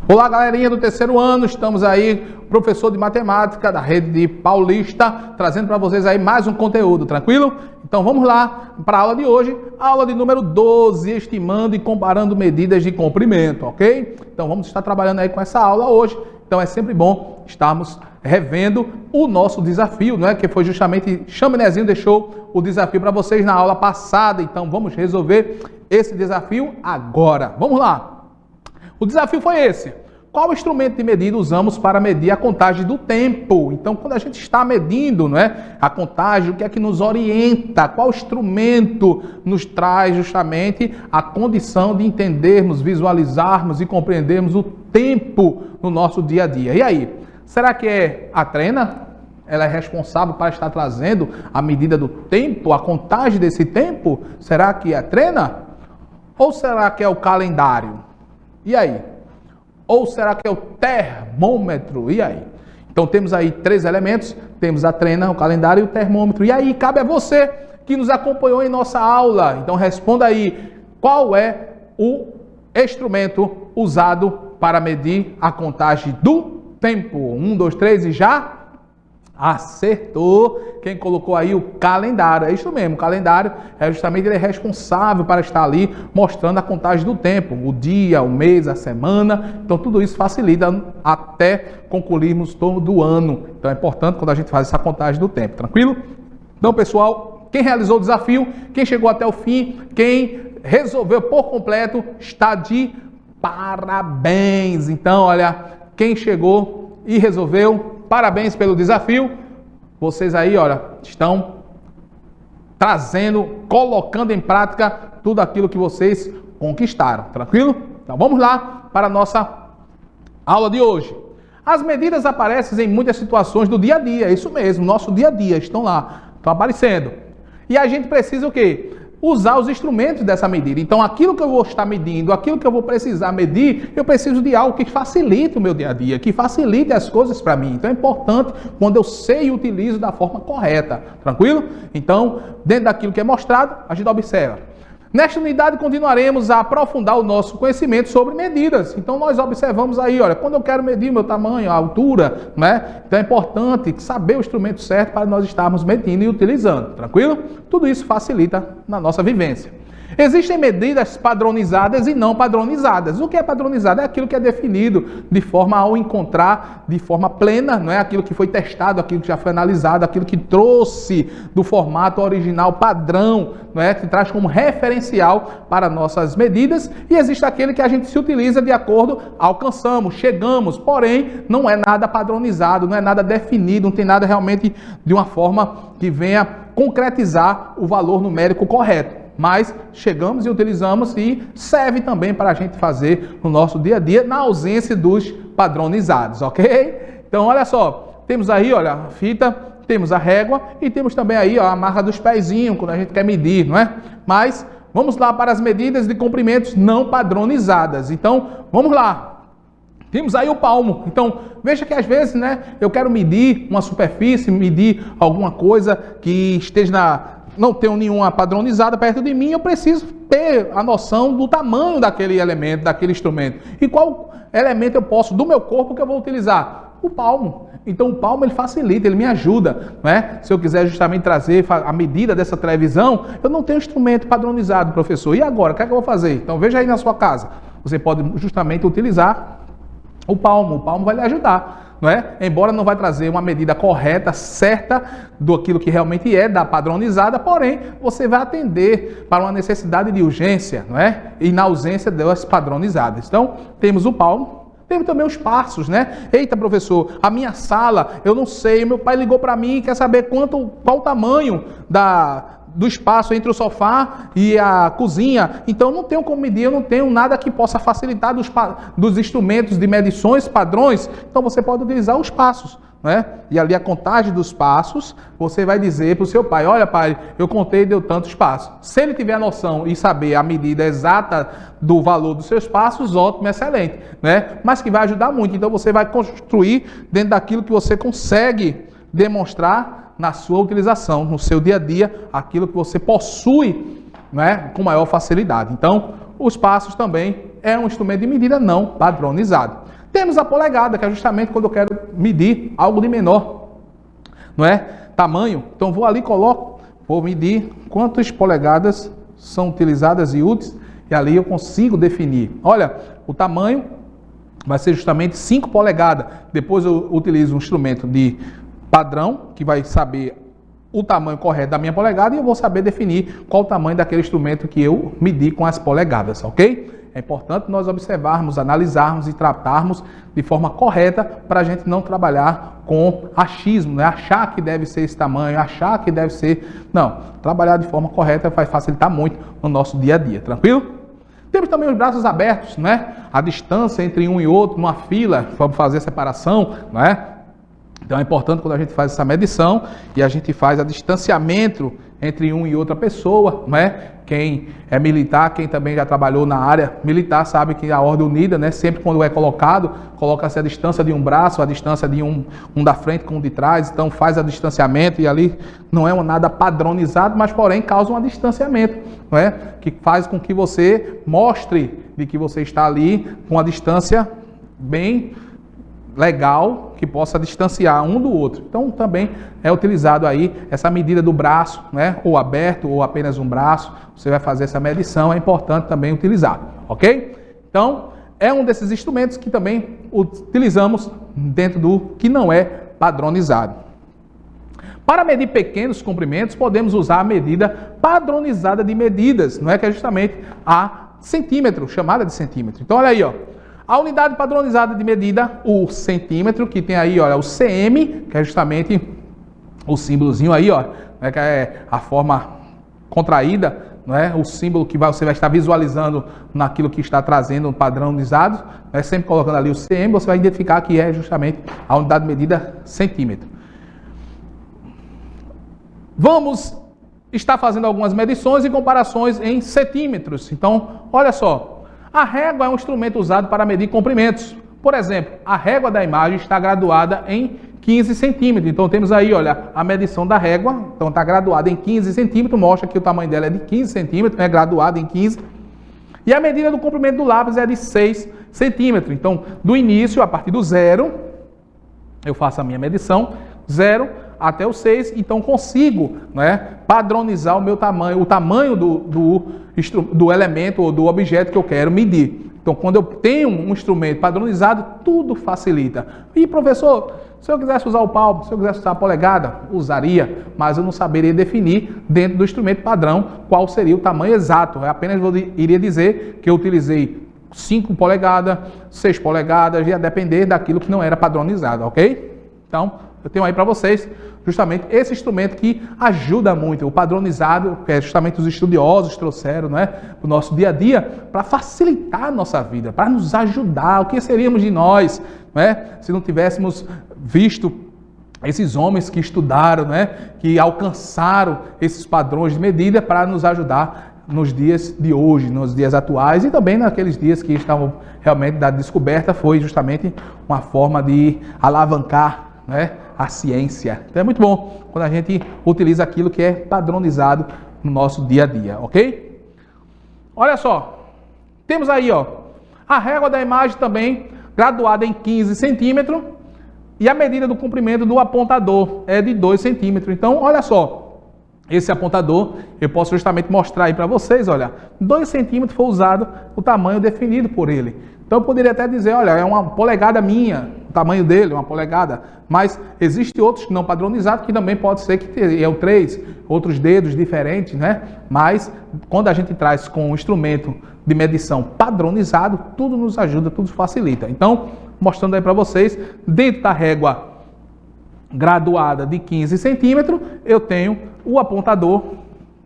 Olá, galerinha do terceiro ano, estamos aí, professor de matemática da Rede Paulista, trazendo para vocês aí mais um conteúdo, tranquilo? Então vamos lá para a aula de hoje, aula de número 12, estimando e comparando medidas de comprimento, ok? Então vamos estar trabalhando aí com essa aula hoje, então é sempre bom estarmos revendo o nosso desafio, não é? Que foi justamente, Chaminézinho deixou o desafio para vocês na aula passada, então vamos resolver esse desafio agora. Vamos lá! O desafio foi esse. Qual instrumento de medida usamos para medir a contagem do tempo? Então, quando a gente está medindo, não é, a contagem, o que é que nos orienta? Qual instrumento nos traz justamente a condição de entendermos, visualizarmos e compreendermos o tempo no nosso dia a dia? E aí, será que é a trena? Ela é responsável para estar trazendo a medida do tempo, a contagem desse tempo? Será que é a trena? Ou será que é o calendário? E aí? Ou será que é o termômetro? E aí? Então temos aí três elementos, temos a trena, o calendário e o termômetro. E aí cabe a você que nos acompanhou em nossa aula. Então responda aí, qual é o instrumento usado para medir a contagem do tempo? 1, 2, 3 e já? Acertou! Quem colocou aí o calendário, é isso mesmo, o calendário é justamente ele é responsável para estar ali mostrando a contagem do tempo, o dia, o mês, a semana, então tudo isso facilita até concluirmos todo o ano, então é importante quando a gente faz essa contagem do tempo, tranquilo? Então pessoal, quem realizou o desafio, quem chegou até o fim, quem resolveu por completo, está de parabéns! Então olha, quem chegou e resolveu, parabéns pelo desafio. Vocês aí, olha, estão trazendo, colocando em prática tudo aquilo que vocês conquistaram, tranquilo? Então vamos lá para a nossa aula de hoje. As medidas aparecem em muitas situações do dia a dia, é isso mesmo, nosso dia a dia, estão lá, estão aparecendo. E a gente precisa o quê? Usar os instrumentos dessa medida. Então, aquilo que eu vou estar medindo, aquilo que eu vou precisar medir, eu preciso de algo que facilite o meu dia a dia, que facilite as coisas para mim. Então, é importante quando eu sei e utilizo da forma correta. Tranquilo? Então, dentro daquilo que é mostrado, a gente observa. Nesta unidade, continuaremos a aprofundar o nosso conhecimento sobre medidas. Então, nós observamos aí, olha, quando eu quero medir meu tamanho, a altura, né? Então, é importante saber o instrumento certo para nós estarmos medindo e utilizando, tranquilo? Tudo isso facilita na nossa vivência. Existem medidas padronizadas e não padronizadas. O que é padronizado? É aquilo que é definido de forma ao encontrar de forma plena, não é aquilo que foi testado, aquilo que já foi analisado, aquilo que trouxe do formato original padrão, não é? Que traz como referencial para nossas medidas. E existe aquele que a gente se utiliza de acordo, alcançamos, chegamos, porém não é nada padronizado, não é nada definido, não tem nada realmente de uma forma que venha concretizar o valor numérico correto. Mas chegamos e utilizamos e serve também para a gente fazer no nosso dia a dia, na ausência dos padronizados, ok? Então, olha só, temos aí, olha, a fita, temos a régua e temos também aí, ó, a marca dos pezinhos, quando a gente quer medir, não é? Mas vamos lá para as medidas de comprimentos não padronizadas. Então, vamos lá. Temos aí o palmo. Então, veja que às vezes, né, eu quero medir uma superfície, medir alguma coisa que esteja não tenho nenhuma padronizada perto de mim, eu preciso ter a noção do tamanho daquele elemento, daquele instrumento. E qual elemento eu posso, do meu corpo, que eu vou utilizar? O palmo. Então o palmo ele facilita, ele me ajuda, né? Se eu quiser justamente trazer a medida dessa televisão, eu não tenho instrumento padronizado, professor. E agora, o que é que eu vou fazer? Então veja aí na sua casa. Você pode justamente utilizar o palmo vai lhe ajudar. Não é? Embora não vai trazer uma medida correta, certa, do aquilo que realmente é, da padronizada, porém, você vai atender para uma necessidade de urgência, não é? E na ausência das padronizadas. Então, temos o palmo, temos também os passos, né? Eita, professor, a minha sala, eu não sei, meu pai ligou para mim e quer saber qual o tamanho do espaço entre o sofá e a cozinha. Então, não tenho como medir, eu não tenho nada que possa facilitar dos instrumentos de medições, padrões. Então, você pode utilizar os passos, né? E ali a contagem dos passos, você vai dizer para o seu pai, olha pai, eu contei e deu tantos passos. Se ele tiver a noção e saber a medida exata do valor dos seus passos, ótimo, excelente, né? Mas que vai ajudar muito. Então, você vai construir dentro daquilo que você consegue demonstrar na sua utilização, no seu dia a dia, aquilo que você possui, né, com maior facilidade. Então, os passos também é um instrumento de medida não padronizado. Temos a polegada, que é justamente quando eu quero medir algo de menor, não é? Tamanho. Então vou ali, vou medir quantas polegadas são utilizadas e úteis, e ali eu consigo definir. Olha, o tamanho vai ser justamente 5 polegadas. Depois eu utilizo um instrumento de padrão, que vai saber o tamanho correto da minha polegada, e eu vou saber definir qual o tamanho daquele instrumento que eu medi com as polegadas, ok? É importante nós observarmos, analisarmos e tratarmos de forma correta para a gente não trabalhar com achismo, né? Achar que deve ser esse tamanho, achar que deve ser... Não, trabalhar de forma correta vai facilitar muito no nosso dia a dia, tranquilo? Temos também os braços abertos, né? A distância entre um e outro, numa fila, vamos fazer a separação, não é? Então é importante quando a gente faz essa medição e a gente faz a distanciamento entre um e outra pessoa, né? Quem é militar, quem também já trabalhou na área militar, sabe que a ordem unida, né? Sempre quando é colocado, coloca-se a distância de um braço, a distância de um da frente com o de trás, então faz a distanciamento e ali não é nada padronizado, mas porém causa um distanciamento, não é? Que faz com que você mostre de que você está ali com a distância bem legal, que possa distanciar um do outro. Então também é utilizado aí essa medida do braço, né? Ou aberto ou apenas um braço. Você vai fazer essa medição, é importante também utilizar, ok? Então é um desses instrumentos que também utilizamos dentro do que não é padronizado. Para medir pequenos comprimentos, podemos usar a medida padronizada de medidas, não é? Que é justamente a centímetro, chamada de centímetro. Então olha aí, ó. A unidade padronizada de medida, o centímetro, que tem aí, olha, o cm, que é justamente o símbolozinho aí, ó, né, que é a forma contraída, não é? O símbolo que você vai estar visualizando naquilo que está trazendo padronizado, né, sempre colocando ali o cm, você vai identificar que é justamente a unidade de medida centímetro. Vamos estar fazendo algumas medições e comparações em centímetros. Então, olha só. A régua é um instrumento usado para medir comprimentos. Por exemplo, a régua da imagem está graduada em 15 centímetros. Então temos aí, olha, a medição da régua. Então está graduada em 15 centímetros, mostra que o tamanho dela é de 15 centímetros, é graduada em 15. E a medida do comprimento do lápis é de 6 centímetros. Então, do início, a partir do 0, eu faço a minha medição, 0 até o 6, então consigo, né, padronizar o meu tamanho, o tamanho do elemento ou do objeto que eu quero medir. Então, quando eu tenho um instrumento padronizado, tudo facilita. E, professor, se eu quisesse usar o palmo, se eu quisesse usar a polegada, usaria, mas eu não saberia definir dentro do instrumento padrão qual seria o tamanho exato. Eu apenas iria dizer que eu utilizei 5 polegadas, 6 polegadas, ia depender daquilo que não era padronizado, ok? Então, eu tenho aí para vocês justamente esse instrumento que ajuda muito, o padronizado, que é justamente os estudiosos trouxeram, né, para o nosso dia a dia, para facilitar a nossa vida, para nos ajudar. O que seríamos de nós, né, se não tivéssemos visto esses homens que estudaram, né, que alcançaram esses padrões de medida para nos ajudar nos dias de hoje, nos dias atuais e também naqueles dias que estavam realmente da descoberta, foi justamente uma forma de alavancar, né, a ciência. Então é muito bom quando a gente utiliza aquilo que é padronizado no nosso dia a dia, ok? Olha só, temos aí, ó, a régua da imagem também graduada em 15 centímetros e a medida do comprimento do apontador é de 2 centímetros. Então, olha só, esse apontador eu posso justamente mostrar aí para vocês, olha, 2 centímetros foi usado o tamanho definido por ele. Então eu poderia até dizer, olha, é uma polegada minha, o tamanho dele, uma polegada, mas existem outros não padronizados que também pode ser que tenham 3, outros dedos diferentes, né? Mas quando a gente traz com um instrumento de medição padronizado, tudo nos ajuda, tudo facilita. Então, mostrando aí para vocês, dentro da régua graduada de 15 centímetros, eu tenho o apontador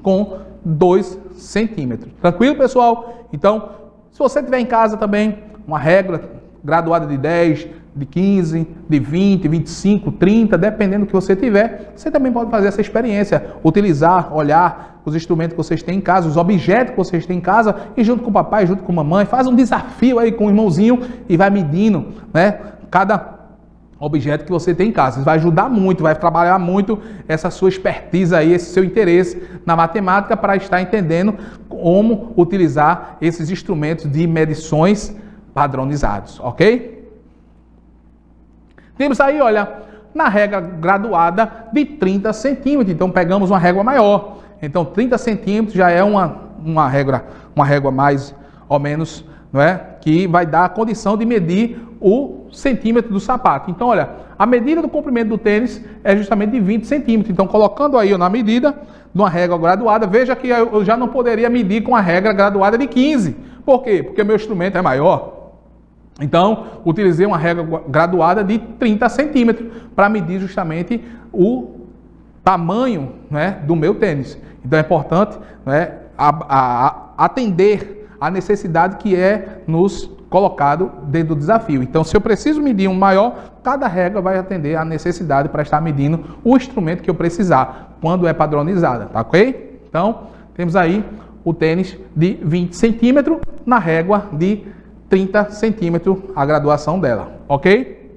com 2 centímetros. Tranquilo, pessoal? Então, se você tiver em casa também uma régua graduada de 10, de 15, de 20, 25, 30, dependendo do que você tiver, você também pode fazer essa experiência, utilizar, olhar os instrumentos que vocês têm em casa, os objetos que vocês têm em casa, e junto com o papai, junto com a mamãe, faz um desafio aí com o irmãozinho e vai medindo, né, cada objeto que você tem em casa. Isso vai ajudar muito, vai trabalhar muito essa sua expertise aí, esse seu interesse na matemática para estar entendendo como utilizar esses instrumentos de medições padronizados, ok? Temos aí, olha, na régua graduada de 30 centímetros. Então, pegamos uma régua maior. Então, 30 centímetros já é uma régua mais ou menos, não é? Que vai dar a condição de medir o centímetro do sapato. Então, olha, a medida do comprimento do tênis é justamente de 20 centímetros. Então, colocando aí na medida de uma régua graduada, veja que eu já não poderia medir com a régua graduada de 15. Por quê? Porque meu instrumento é maior. Então, utilizei uma régua graduada de 30 centímetros para medir justamente o tamanho, né, do meu tênis. Então, é importante, né, atender a necessidade que é nos colocado dentro do desafio. Então, se eu preciso medir um maior, cada régua vai atender a necessidade para estar medindo o instrumento que eu precisar, quando é padronizada, tá ok? Então, temos aí o tênis de 20 centímetros na régua de 30 centímetros, a graduação dela, ok?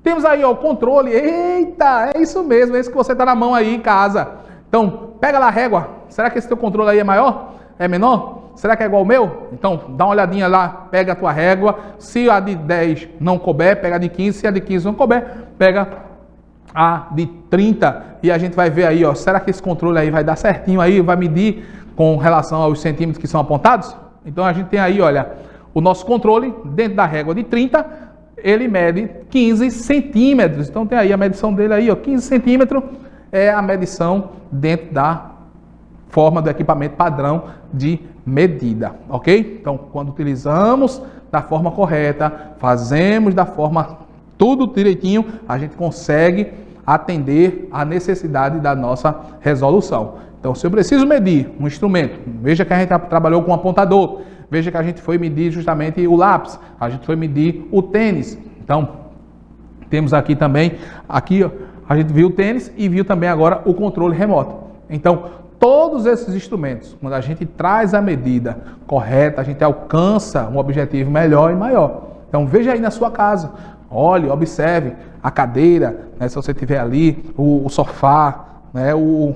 Temos aí ó, o controle. Eita, é isso mesmo, é isso que você está na mão aí em casa. Então, pega lá a régua. Será que esse teu controle aí é maior? É menor? Será que é igual ao meu? Então, dá uma olhadinha lá, pega a tua régua. Se a de 10 não couber, pega a de 15. Se a de 15 não couber, pega a de 30. E a gente vai ver aí, ó, será que esse controle aí vai dar certinho aí? Vai medir com relação aos centímetros que são apontados? Então, a gente tem aí, olha, o nosso controle dentro da régua de 30, ele mede 15 centímetros. Então, tem aí a medição dele aí, ó, 15 centímetros é a medição dentro da forma do equipamento padrão de medida, ok? Então, quando utilizamos da forma correta, fazemos da forma tudo direitinho, a gente consegue atender a necessidade da nossa resolução. Então, se eu preciso medir um instrumento, veja que a gente trabalhou com um apontador, veja que a gente foi medir justamente o lápis, a gente foi medir o tênis. Então, temos aqui também, aqui ó, a gente viu o tênis e viu também agora o controle remoto. Então, todos esses instrumentos, quando a gente traz a medida correta, a gente alcança um objetivo melhor e maior. Então, veja aí na sua casa, olhe, observe a cadeira, né, se você tiver ali, o sofá, né, o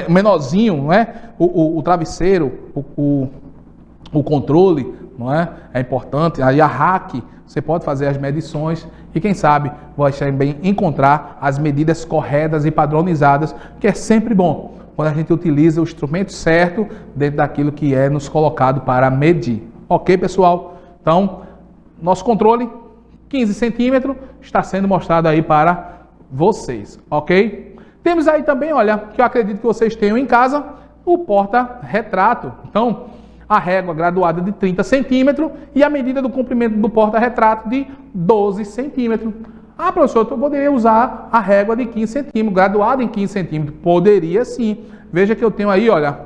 menorzinho, não é? O travesseiro, o controle, não é? É importante. Aí a rack, você pode fazer as medições e quem sabe vai também encontrar as medidas corretas e padronizadas, que é sempre bom quando a gente utiliza o instrumento certo dentro daquilo que é nos colocado para medir. Ok, pessoal? Então, nosso controle, 15 centímetros, está sendo mostrado aí para vocês, ok? Temos aí também, olha, que eu acredito que vocês tenham em casa, o porta-retrato. Então, a régua graduada de 30 centímetros e a medida do comprimento do porta-retrato de 12 centímetros. Ah, professor, eu poderia usar a régua de 15 centímetros, graduada em 15 centímetros. Poderia sim. Veja que eu tenho aí, olha,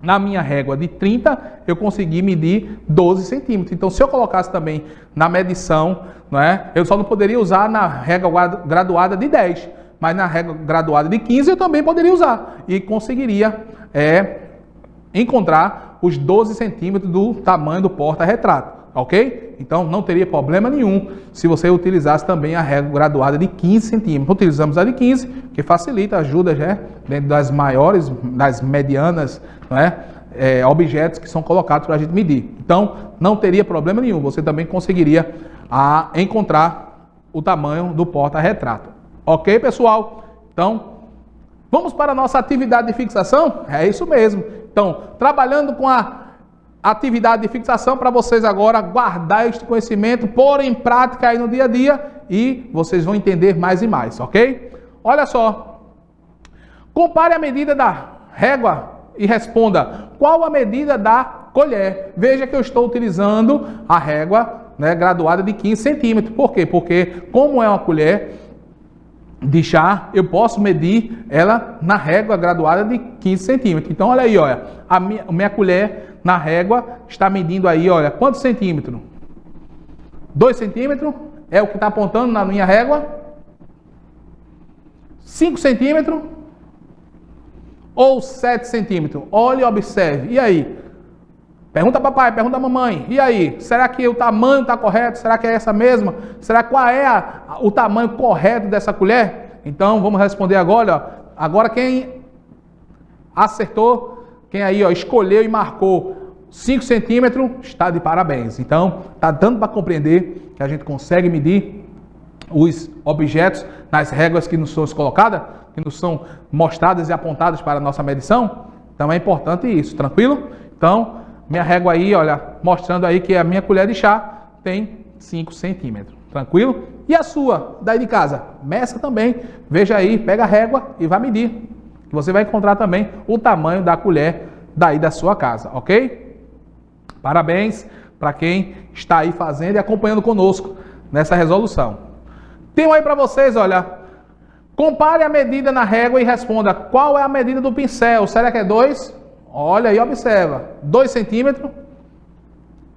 na minha régua de 30, eu consegui medir 12 centímetros. Então, se eu colocasse também na medição, não é? Eu só não poderia usar na régua graduada de 10, mas na régua graduada de 15 eu também poderia usar. E conseguiria encontrar os 12 centímetros do tamanho do porta-retrato. Ok? Então, não teria problema nenhum se você utilizasse também a régua graduada de 15 centímetros. Utilizamos a de 15, que facilita, ajuda já dentro das maiores, das medianas, não é? Objetos que são colocados para a gente medir. Então, não teria problema nenhum. Você também conseguiria encontrar o tamanho do porta-retrato. Ok, pessoal? Então, vamos para a nossa atividade de fixação? É isso mesmo. Então, trabalhando com a atividade de fixação para vocês agora guardar este conhecimento, pôr em prática aí no dia a dia e vocês vão entender mais e mais, ok? Olha só, compare a medida da régua e responda qual a medida da colher. Veja que eu estou utilizando a régua, né, graduada de 15 centímetros. Por quê? Porque como é uma colher de chá, eu posso medir ela na régua graduada de 15 centímetros. Então, olha aí, olha, a minha colher na régua está medindo aí, olha, quantos centímetros? 2 centímetros é o que está apontando na minha régua? 5 centímetros? Ou 7 centímetros? Olhe e observe. E aí? Pergunta a papai, pergunta a mamãe. E aí? Será que o tamanho está correto? Será que é essa mesma? Será qual é o tamanho correto dessa colher? Então, vamos responder agora. Ó. Agora, quem acertou, quem aí ó, escolheu e marcou 5 centímetros, está de parabéns. Então, está dando para compreender que a gente consegue medir os objetos nas réguas que nos são colocadas, que nos são mostradas e apontadas para a nossa medição. Então é importante isso, tranquilo? Então, minha régua aí, olha, mostrando aí que a minha colher de chá tem 5 centímetros, tranquilo? E a sua, daí de casa? Meça também, veja aí, pega a régua e vai medir. Você vai encontrar também o tamanho da colher daí da sua casa, ok? Parabéns para quem está aí fazendo e acompanhando conosco nessa resolução. Tenho aí para vocês, olha, compare a medida na régua e responda qual é a medida do pincel. Será que é 2? Olha aí, observa. 2 centímetros?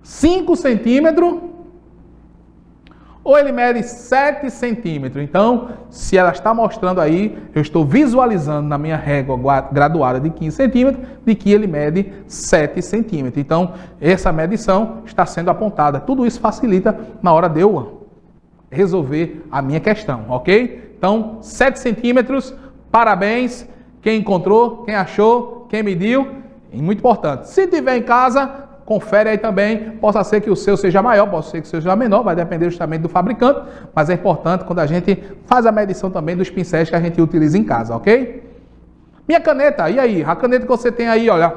5 centímetros? Ou ele mede 7 centímetros? Então, se ela está mostrando aí, eu estou visualizando na minha régua graduada de 15 centímetros, de que ele mede 7 centímetros. Então, essa medição está sendo apontada. Tudo isso facilita na hora de eu resolver a minha questão, ok? Então, 7 centímetros, parabéns. Quem encontrou, quem achou, quem mediu, é muito importante. Se tiver em casa, confere aí também. Possa ser que o seu seja maior, pode ser que o seu seja menor, vai depender justamente do fabricante, mas é importante quando a gente faz a medição também dos pincéis que a gente utiliza em casa, ok? Minha caneta, e aí? A caneta que você tem aí, olha,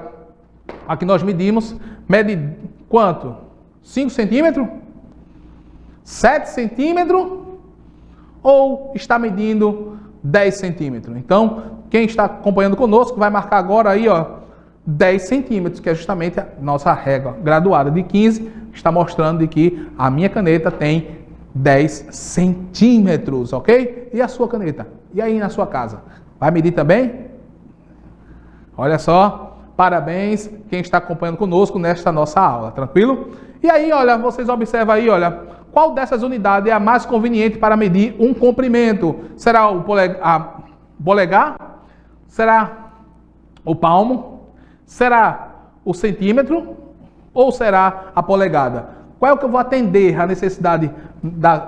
a que nós medimos, mede quanto? 5 centímetros? 7 centímetros? Ou está medindo 10 centímetros? Então, quem está acompanhando conosco vai marcar agora aí, ó, 10 centímetros, que é justamente a nossa régua graduada de 15, está mostrando de que a minha caneta tem 10 centímetros, ok? E a sua caneta? E aí na sua casa? Vai medir também? Olha só, parabéns quem está acompanhando conosco nesta nossa aula, tranquilo? E aí, olha, vocês observam aí, olha, qual dessas unidades é a mais conveniente para medir um comprimento? Será o polegar? Será o palmo? Será o centímetro ou será a polegada? Qual é o que eu vou atender à necessidade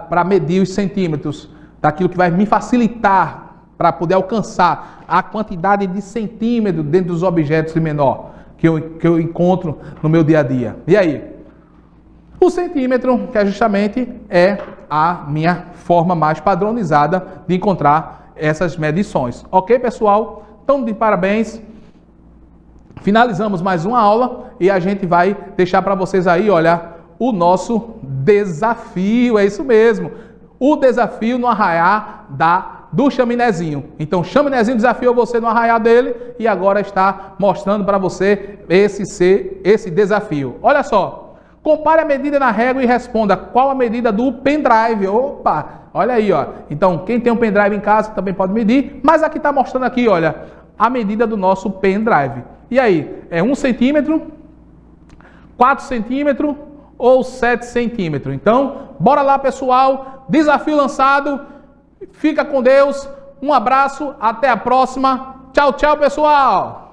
para medir os centímetros, daquilo que vai me facilitar para poder alcançar a quantidade de centímetros dentro dos objetos de menor que eu encontro no meu dia a dia? E aí? O centímetro, que justamente é a minha forma mais padronizada de encontrar essas medições. Ok, pessoal? Então, de parabéns. Finalizamos mais uma aula e a gente vai deixar para vocês aí, olha, o nosso desafio, é isso mesmo. O desafio no arraiar do chaminézinho. Então, o chaminézinho desafiou você no arraiar dele e agora está mostrando para você esse desafio. Olha só, compare a medida na régua e responda qual a medida do pendrive. Opa, olha aí, ó. Então, quem tem um pendrive em casa também pode medir, mas aqui está mostrando aqui, olha, a medida do nosso pendrive. E aí, é 1 centímetro, 4 centímetros ou 7 centímetros? Então, bora lá, pessoal. Desafio lançado. Fica com Deus. Um abraço. Até a próxima. Tchau, tchau, pessoal.